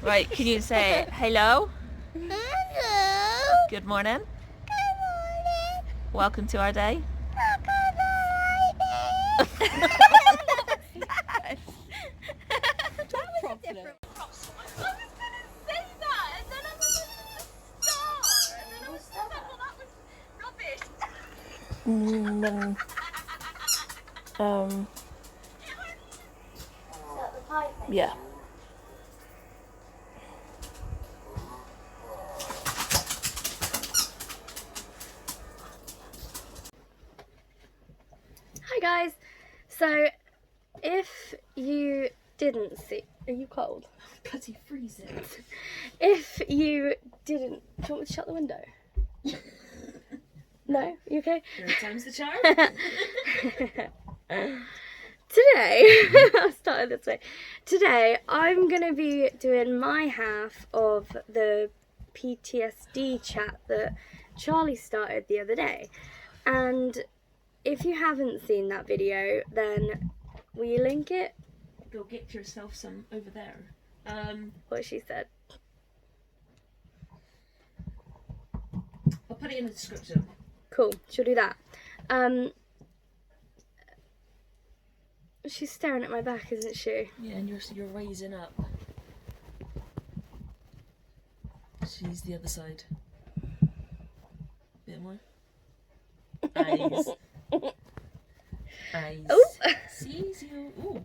Right, can you say hello? Hello. Good morning. Good morning. Welcome to our day. Yeah. Hi guys, so if you didn't see, are you cold? Bloody freezing. If you didn't, do you want me to shut the window? No? You okay? Third time's the charm. Today, I'll start it this way. Today, I'm going to be doing my half of the PTSD chat that Charlie started the other day. And if you haven't seen that video, then will you link it? Go get yourself some over there. What she said. I'll put it in the description. Cool, she'll do that. She's staring at my back, isn't she? Yeah, and you're raising up. She's the other side. Bit more. Eyes. Eyes. Oh! See you. Ooh.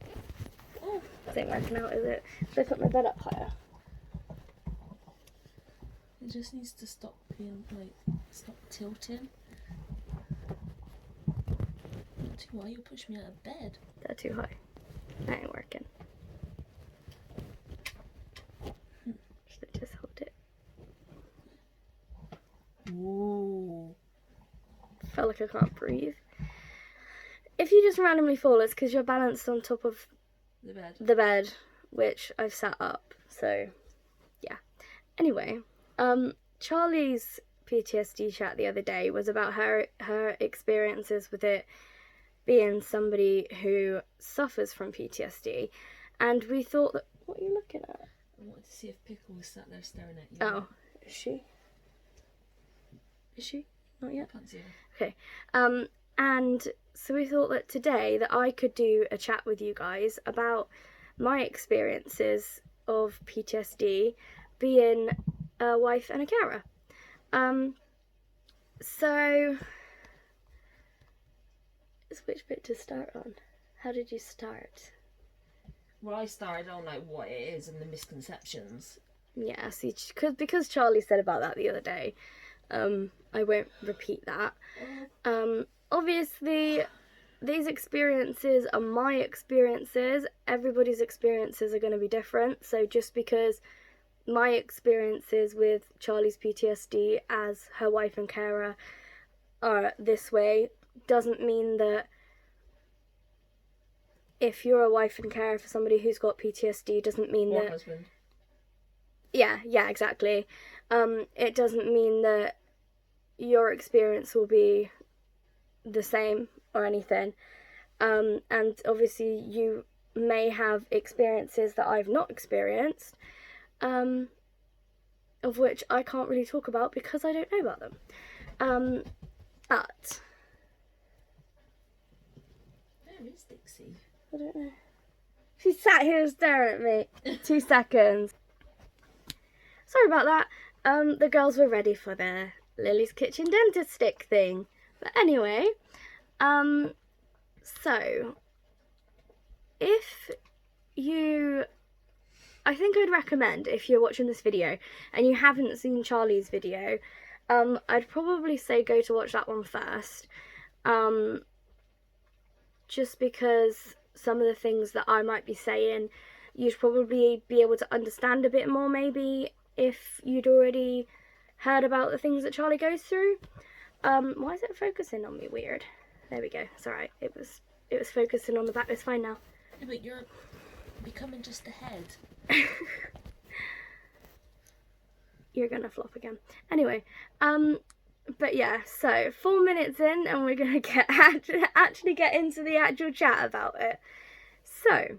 Oh. This ain't working out, is it? Should I put my bed up higher? It just needs to stop being stop tilting. Not too high, you'll push me out of bed. They're too high. That ain't working. Should I just hold it? Ooh. Felt like I can't breathe. If you just randomly fall, it's because you're balanced on top of The bed. which I've sat up. So, yeah. Anyway, Charlie's PTSD chat the other day was about her experiences with it being somebody who suffers from PTSD, and we thought that. What are you looking at? I wanted to see if Pickle was sat there staring at you. Oh, is she? Is she? Not yet? I can't see her. Okay. And so we thought that today that I could do a chat with you guys about my experiences of PTSD being a wife and a carer. So which bit to start on? How did you start? Well, I started on what it is and the misconceptions. Yeah, see, because Charlie said about that the other day, I won't repeat that. Obviously, these experiences are my experiences. Everybody's experiences are going to be different. So just because my experiences with Charlie's PTSD as her wife and carer are this way, doesn't mean that if you're a wife and carer for somebody who's got PTSD, doesn't mean Or that... husband. Yeah, exactly. It doesn't mean that your experience will be the same or anything. And obviously you may have experiences that I've not experienced, of which I can't really talk about because I don't know about them. But... Where is Dixie? I don't know. She sat here staring at me. 2 seconds. Sorry about that. The girls were ready for their Lily's Kitchen dentist stick thing. But anyway, so if you... I think I'd recommend, if you're watching this video and you haven't seen Charlie's video, I'd probably say go to watch that one first. Just because some of the things that I might be saying, you'd probably be able to understand a bit more maybe if you'd already heard about the things that Charlie goes through. Why is it focusing on me weird? There we go. It's alright. It was focusing on the back. It's fine now. Yeah, but you're becoming just the head. You're gonna flop again. Anyway, but yeah, so 4 minutes in and we're gonna actually get into the actual chat about it. So,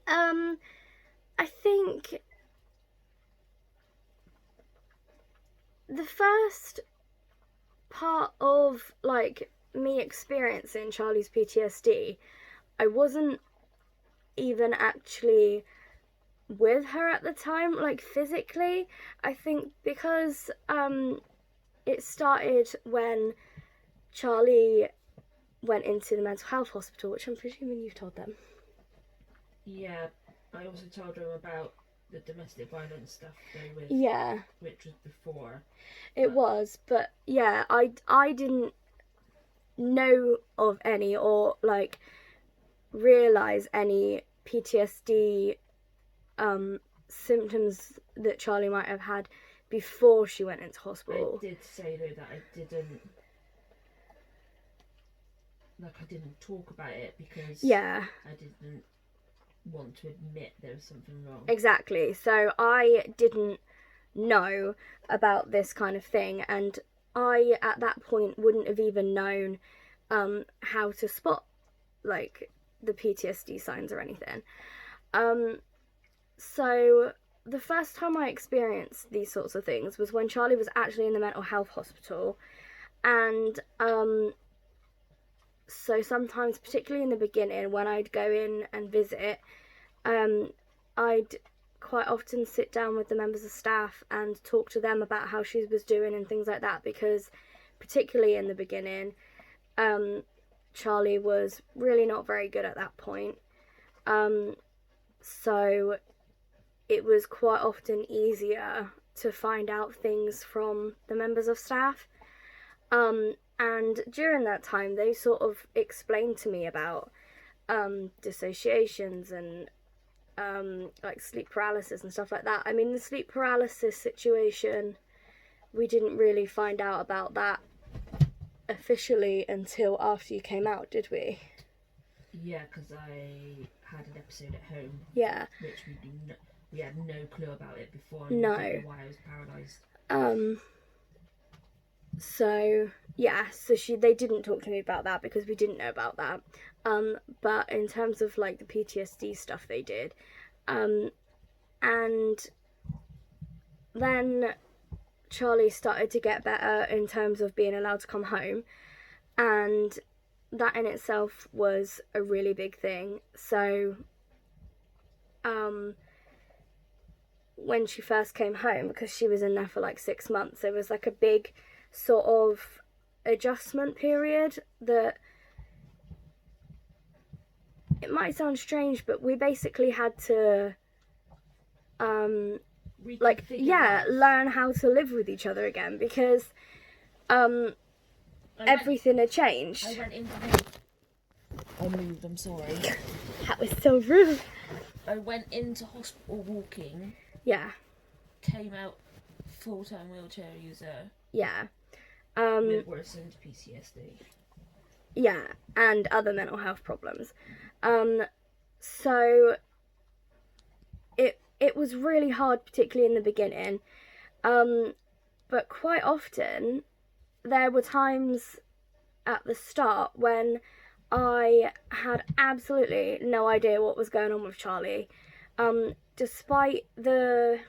I think the first part of like me experiencing Charlie's PTSD, I wasn't even actually with her at the time, like physically. I think because it started when Charlie went into the mental health hospital, which I'm presuming you've told them. Yeah, I also told her about the domestic violence stuff though, with Yeah, which was before. it was, but yeah, I didn't know of any or like realize any PTSD symptoms that Charlie might have had before she went into hospital. I did say though that I didn't talk about it because Yeah, I didn't want to admit there was something wrong. exactly. So I didn't know about this kind of thing, and I at that point wouldn't have even known how to spot like the PTSD signs or anything. So the first time I experienced these sorts of things was when Charlie was actually in the mental health hospital, and so sometimes, particularly in the beginning, when I'd go in and visit, I'd quite often sit down with the members of staff and talk to them about how she was doing and things like that, because particularly in the beginning, Charlie was really not very good at that point. So it was quite often easier to find out things from the members of staff. And during that time, they sort of explained to me about dissociations and like sleep paralysis and stuff like that. I mean, the sleep paralysis situation, we didn't really find out about that officially until after you came out, did we? Yeah, because I had an episode at home. Yeah. Which we had no clue about it before. No. I didn't know why I was paralysed. So yeah, so they didn't talk to me about that because we didn't know about that. But in terms of like the PTSD stuff, they did. And then Charlie started to get better in terms of being allowed to come home, and that in itself was a really big thing. So when she first came home, because she was in there for like 6 months, there was like a big sort of adjustment period that, it might sound strange, but we basically had to like, yeah, learn how to live with each other again, because everything had changed. I went into I moved, I'm sorry. That was so rude. I went into hospital walking, Yeah. came out full-time wheelchair user Yeah. with worsened PTSD. Yeah, and other mental health problems. So it was really hard, particularly in the beginning. But quite often there were times at the start when I had absolutely no idea what was going on with Charlie. Despite the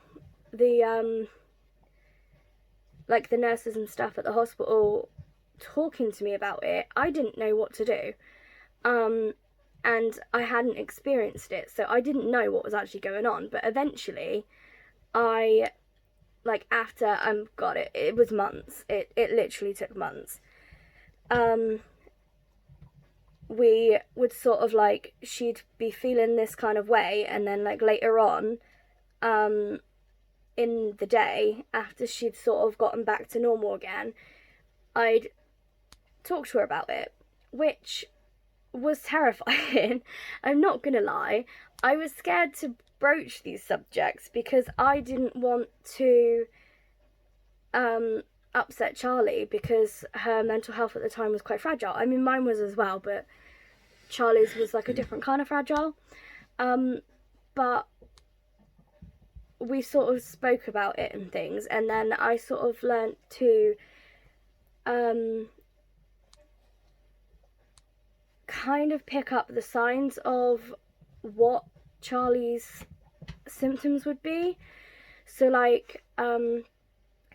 like the nurses and stuff at the hospital talking to me about it, I didn't know what to do. And I hadn't experienced it, so I didn't know what was actually going on. But eventually, I, like, after God, it was months. It literally took months. We would sort of like, she'd be feeling this kind of way, and then like later on, in the day, after she'd sort of gotten back to normal again, I'd talk to her about it, which was terrifying. I'm not gonna lie. I was scared to broach these subjects because I didn't want to upset Charlie, because her mental health at the time was quite fragile. I mean, mine was as well, but Charlie's was like a different kind of fragile. But we sort of spoke about it and things, and then I sort of learnt to kind of pick up the signs of what Charlie's symptoms would be. So like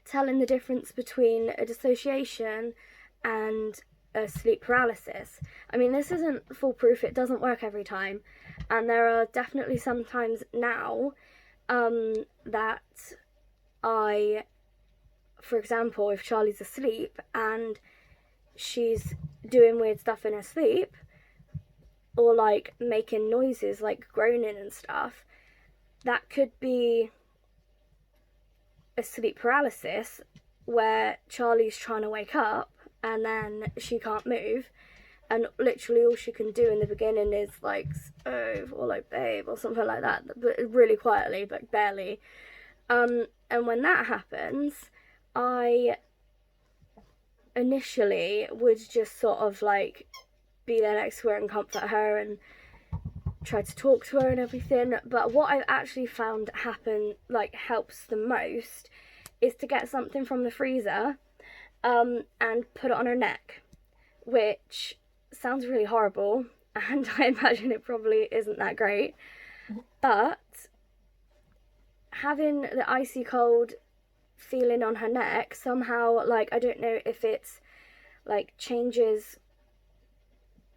telling the difference between a dissociation and a sleep paralysis. I mean, this isn't foolproof, it doesn't work every time, and there are definitely some times now that I, for example, if Charlie's asleep and she's doing weird stuff in her sleep, or like making noises like groaning and stuff, that could be a sleep paralysis where Charlie's trying to wake up and then she can't move, and literally all she can do in the beginning is like "Stove" or like "babe" or something like that, but really quietly, but barely. And when that happens, I initially would just sort of like be there next to her and comfort her and try to talk to her and everything. But what I've actually found helps the most is to get something from the freezer and put it on her neck, which sounds really horrible, and I imagine it probably isn't that great, but having the icy cold feeling on her neck somehow, like, I don't know if it's like changes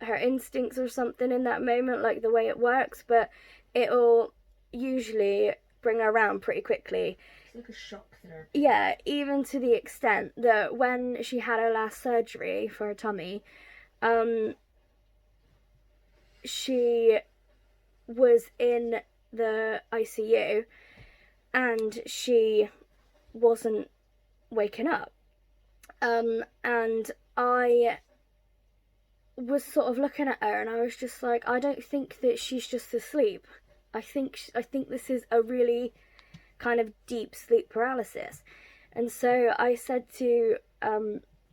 her instincts or something in that moment, like the way it works, but it'll usually bring her around pretty quickly. It's like a shock therapy. Yeah, even to the extent that when she had her last surgery for her tummy, she was in the ICU and she wasn't waking up. And I was sort of looking at her and I was just like, I don't think that she's just asleep. I think this is a really kind of deep sleep paralysis. And so I said to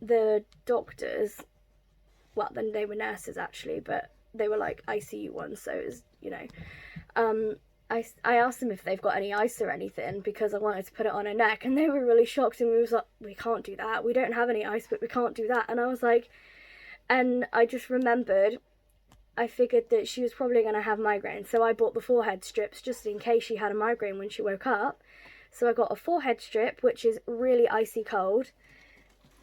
the doctors, well, then they were nurses actually, but they were like ICU ones, so it was, you know, I asked them if they've got any ice or anything because I wanted to put it on her neck, and they were really shocked, and we was like, we can't do that, we don't have any ice, but we can't do that. And I was like, and I just remembered, I figured that she was probably going to have migraine, so I bought the forehead strips just in case she had a migraine when she woke up. So I got a forehead strip, which is really icy cold.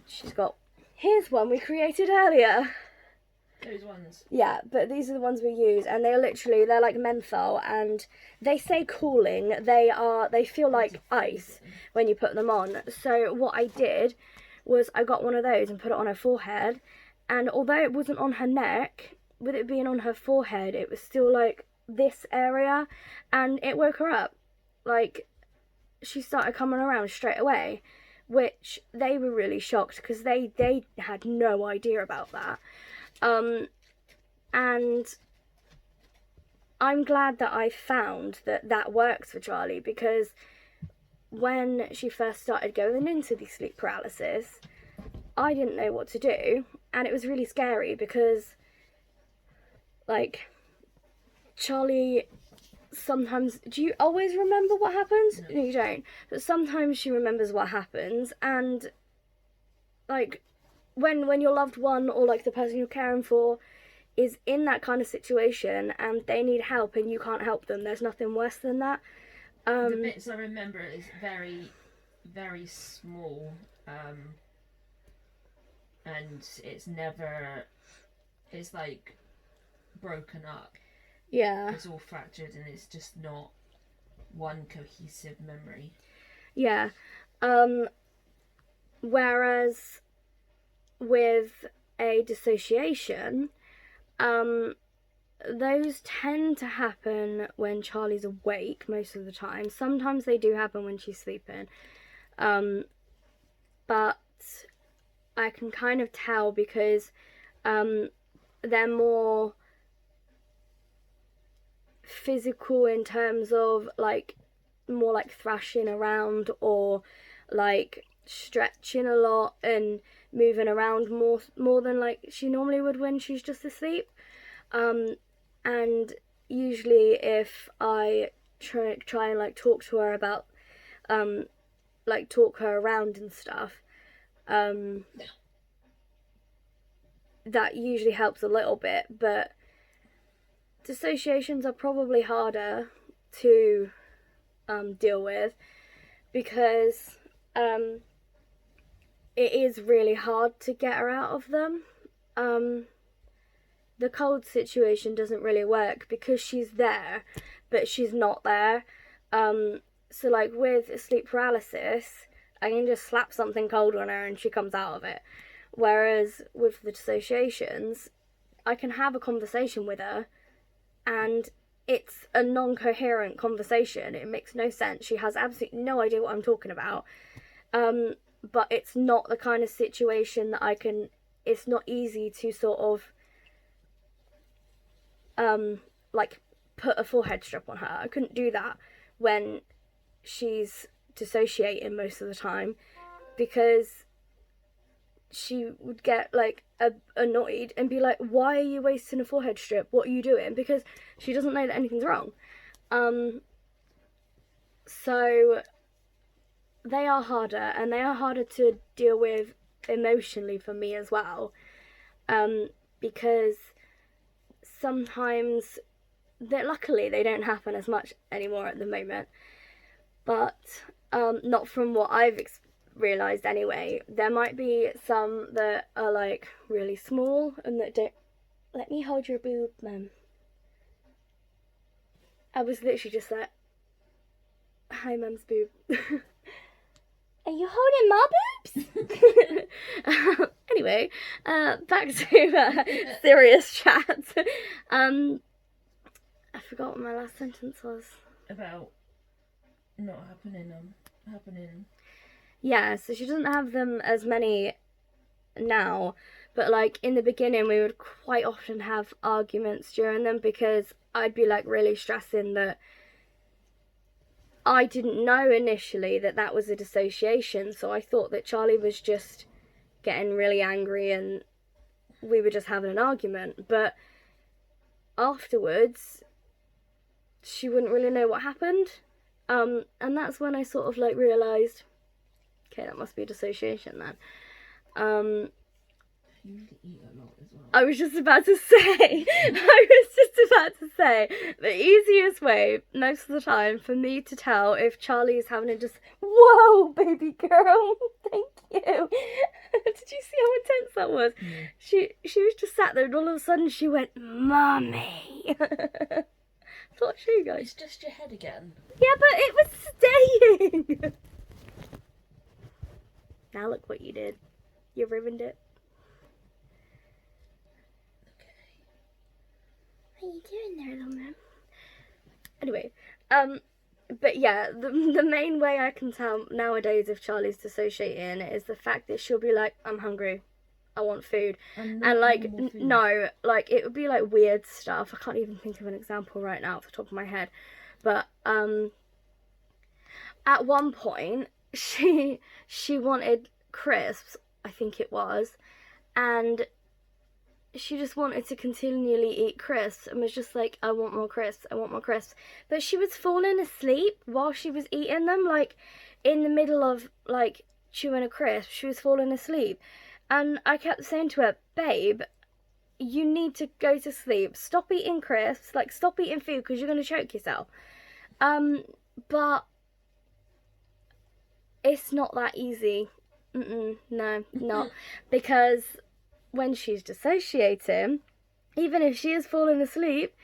She's got, here's one we created earlier. Those ones. Yeah, but these are the ones we use, and they're like menthol, and they say cooling. They feel like ice when you put them on. So what I did was I got one of those and put it on her forehead, and although it wasn't on her neck, with it being on her forehead, it was still like this area, and it woke her up. Like, she started coming around straight away, which they were really shocked because they had no idea about that. And I'm glad that I found that works for Charlie, because when she first started going into the sleep paralysis, I didn't know what to do, and it was really scary because, like, Charlie sometimes, do you always remember what happens? No, you don't. But sometimes she remembers what happens, and like when your loved one or like the person you're caring for is in that kind of situation and they need help and you can't help them, there's nothing worse than that. The bits I remember is very, very small, and it's like broken up. Yeah. It's all fractured and it's just not one cohesive memory. Yeah. Whereas with a dissociation, those tend to happen when Charlie's awake most of the time. Sometimes they do happen when she's sleeping. But I can kind of tell because they're more physical in terms of like more like thrashing around or like stretching a lot and moving around more than like she normally would when she's just asleep. And usually if I try and like talk to her about like talk her around and stuff, that usually helps a little bit. But dissociations are probably harder to deal with because it is really hard to get her out of them. The cold situation doesn't really work because she's there, but she's not there. So like with sleep paralysis, I can just slap something cold on her and she comes out of it. Whereas with the dissociations, I can have a conversation with her and it's a non-coherent conversation. It makes no sense. She has absolutely no idea what I'm talking about. But it's not the kind of situation that it's not easy to sort of like put a forehead strap on her. I couldn't do that when she's dissociating most of the time, because she would get like annoyed and be like, why are you wasting a forehead strip? What are you doing? Because she doesn't know that anything's wrong. So they are harder, and they are harder to deal with emotionally for me as well, because sometimes luckily they don't happen as much anymore at the moment, but not from what I've realised anyway. There might be some that are like really small and that don't. Let me hold your boob, mum. I was literally just like, hi mum's boob. Are you holding my boobs? Anyway, back to serious chat. I forgot what my last sentence was. About not happening. Yeah, so she doesn't have them as many now, but like in the beginning we would quite often have arguments during them, because I'd be like really stressing that I didn't know initially that was a dissociation, so I thought that Charlie was just getting really angry and we were just having an argument. But afterwards, she wouldn't really know what happened. And that's when I sort of like realised, okay, that must be a dissociation then. You really eat a lot as well. I was just about to say, the easiest way most of the time for me to tell if Charlie is having a whoa, baby girl, thank you. Did you see how intense that was? Yeah. She was just sat there and all of a sudden she went, Mummy. I thought I'd show you guys. It's just your head again. Yeah, but it was staying. Now look what you did. You ruined it. What are you doing there, little man? Anyway, but yeah, the main way I can tell nowadays if Charlie's dissociating is the fact that she'll be like, I'm hungry, I want food. And like, no, like it would be like weird stuff. I can't even think of an example right now off the top of my head. But at one point, she wanted crisps, I think it was, and she just wanted to continually eat crisps and was just like, I want more crisps, I want more crisps. But she was falling asleep while she was eating them, like in the middle of like chewing a crisp, she was falling asleep. And I kept saying to her, babe, you need to go to sleep. Stop eating crisps, like stop eating food because you're going to choke yourself. But it's not that easy. No, not. Because when she's dissociating, even if she is falling asleep,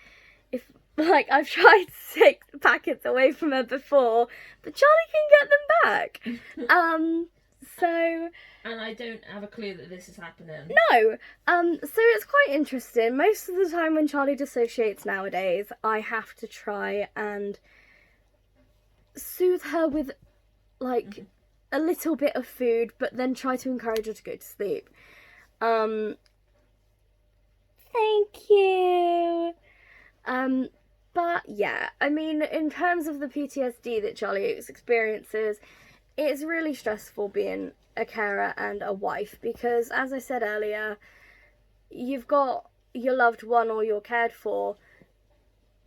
if like I've tried 6 packets away from her before, but Charlie can get them back. So. And I don't have a clue that this is happening. No. So it's quite interesting. Most of the time when Charlie dissociates nowadays, I have to try and soothe her with like a little bit of food, but then try to encourage her to go to sleep. Thank you. But yeah, I mean, in terms of the PTSD that Charlie experiences, it's really stressful being a carer and a wife, because as I said earlier, you've got your loved one or your cared for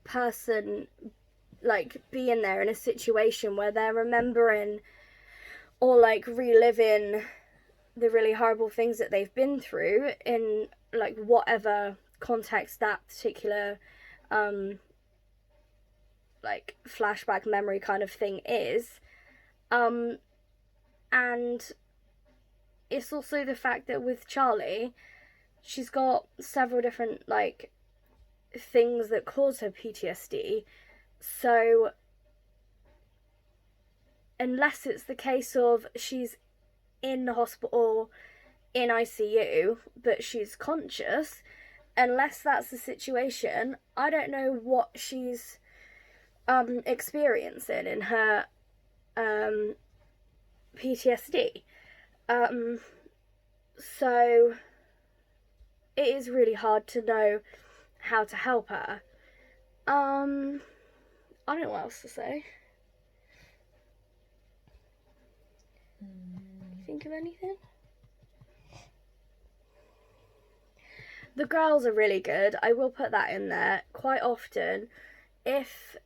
person like being there in a situation where they're remembering or like reliving the really horrible things that they've been through in like whatever context that particular like flashback memory kind of thing is, and it's also the fact that with Charlie, she's got several different, like, things that cause her PTSD. So, unless it's the case of she's in the hospital, in ICU, but she's conscious, unless that's the situation, I don't know what she's experiencing in her PTSD. So it is really hard to know how to help her. I don't know what else to say. Think of anything? The girls are really good. I will put that in there. Quite often, if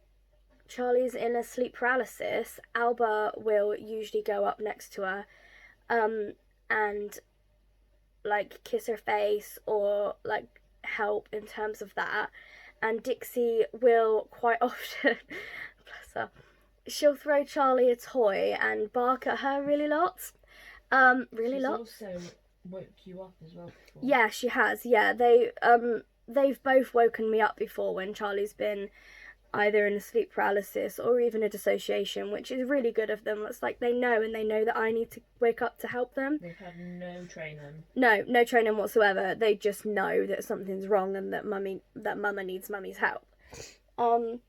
Charlie's in a sleep paralysis, Alba will usually go up next to her and like kiss her face or like help in terms of that. And Dixie will quite often, bless her, she'll throw Charlie a toy and bark at her really lots. She's also woke you up as well before. Yeah, she has. Yeah, they've both woken me up before when Charlie's been either in a sleep paralysis or even a dissociation, which is really good of them. It's like they know that I need to wake up to help them. They've had no training. No training whatsoever. They just know that something's wrong and that Mama needs Mummy's help. Don't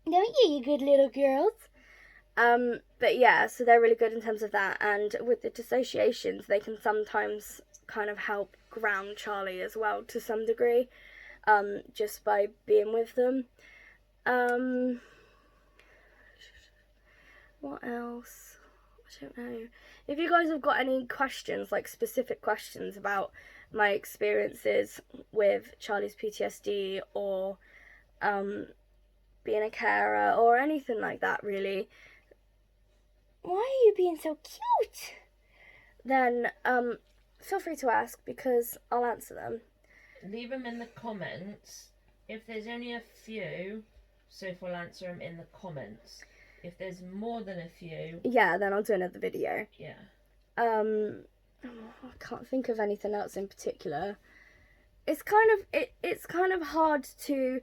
you good little girls? But yeah, so they're really good in terms of that. And with the dissociations, they can sometimes kind of help ground Charlie as well to some degree, just by being with them. What else? I don't know. If you guys have got any questions, like specific questions about my experiences with Charlie's PTSD or being a carer or anything like that, really, why are you being so cute? Then feel free to ask because I'll answer them. Leave them in the comments. If there's only a few, Sophie will answer them in the comments. If there's more than a few, yeah, then I'll do another video. Yeah. I can't think of anything else in particular. It's kind of hard to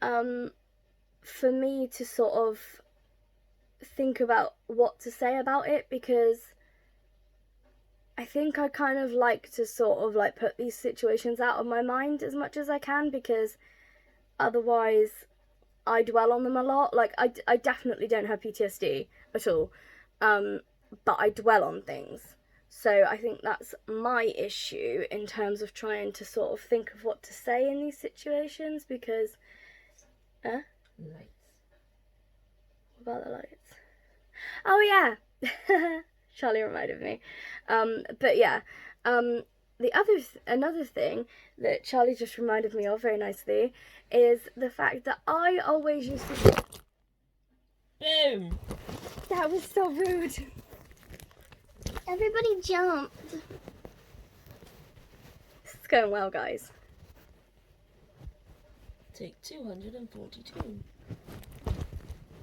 for me to sort of think about what to say about it, because I think I kind of like to sort of like put these situations out of my mind as much as I can, because otherwise I dwell on them a lot. Like I definitely don't have PTSD at all, but I dwell on things. So I think that's my issue in terms of trying to sort of think of what to say in these situations, because Lights. What about the lights? Oh yeah. Charlie reminded me. But yeah, another thing that Charlie just reminded me of very nicely is the fact that I always used to... Boom! That was so rude. Everybody jumped. This is going well, guys. Take 242.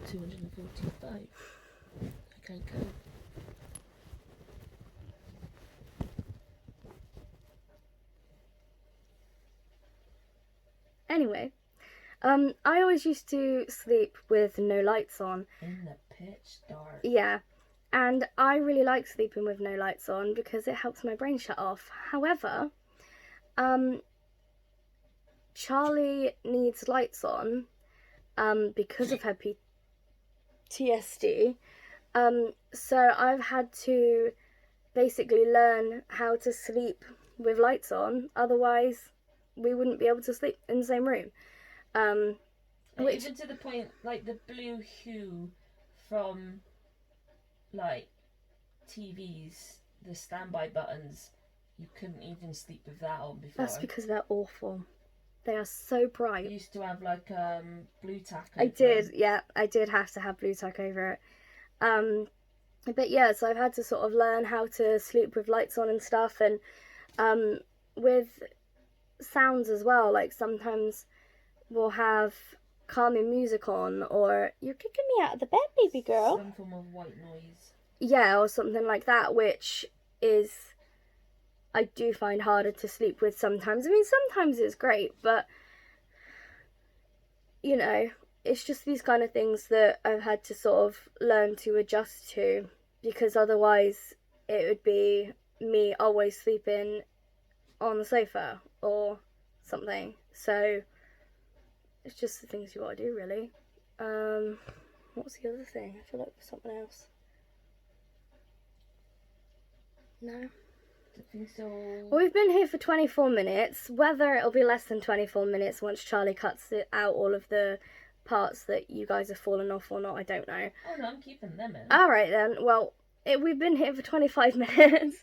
245. I can't go. Anyway, I always used to sleep with no lights on. In the pitch dark. Yeah, and I really like sleeping with no lights on because it helps my brain shut off. However, Charlie needs lights on because of her PTSD. So I've had to basically learn how to sleep with lights on, otherwise we wouldn't be able to sleep in the same room. Even to the point, like the blue hue from like TVs, the standby buttons, you couldn't even sleep with that on before. That's because they're awful. They are so bright. You used to have like blue tack. I did, yeah. I did have to have blue tack over it. But yeah, so I've had to sort of learn how to sleep with lights on and stuff, and with sounds as well. Like sometimes we'll have calming music on, or you're kicking me out of the bed, baby girl. Some form of white noise. Yeah, or something like that, which is I do find harder to sleep with sometimes. I mean, sometimes it's great, but, you know, it's just these kind of things that I've had to sort of learn to adjust to, because otherwise it would be me always sleeping on the sofa or something. So it's just the things you gotta do, really. What's the other thing? I feel like there's something else. No. I think so. Well, we've been here for 24 minutes. Whether it'll be less than 24 minutes once Charlie cuts it out all of the parts that you guys have fallen off or not, I don't know. Oh no, I'm keeping them in. Alright then, well, we've been here for 25 minutes.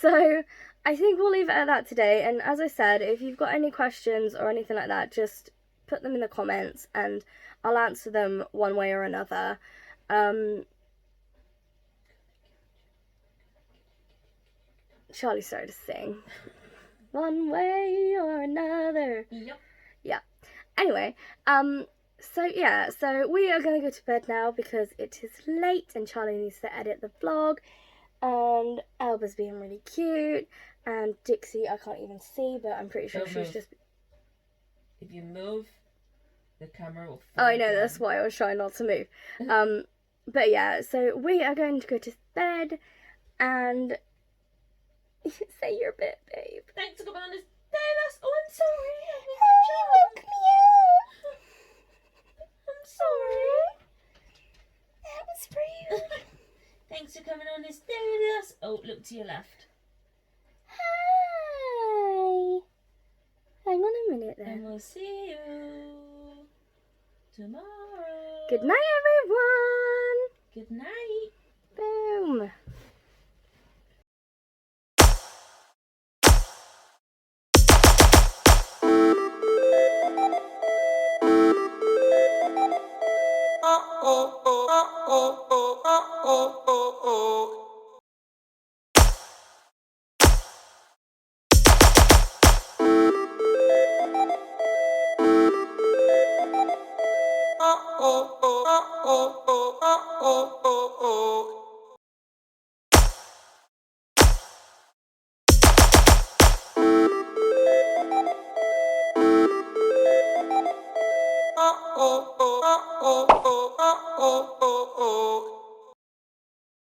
So I think we'll leave it at that today. And as I said, if you've got any questions or anything like that, just put them in the comments and I'll answer them one way or another. Charlie started to sing. One way or another. Yep. Yeah. Anyway, so we are going to go to bed now because it is late and Charlie needs to edit the vlog. And Elba's being really cute. And Dixie, I can't even see, but I'm pretty sure Don't she's move. just... If you move, the camera will Oh, fall I know, down. that's why I was trying not to move. But yeah, so we are going to go to bed and... Say your bit, babe. Thanks for coming on this day. That's. Oh, I'm sorry. You woke me up. I'm sorry. That was rude. Thanks for coming on this day with us. Oh, look to your left. Hi. Hang on a minute And then. we'll see you tomorrow. Good night, everyone. Good night. Boom.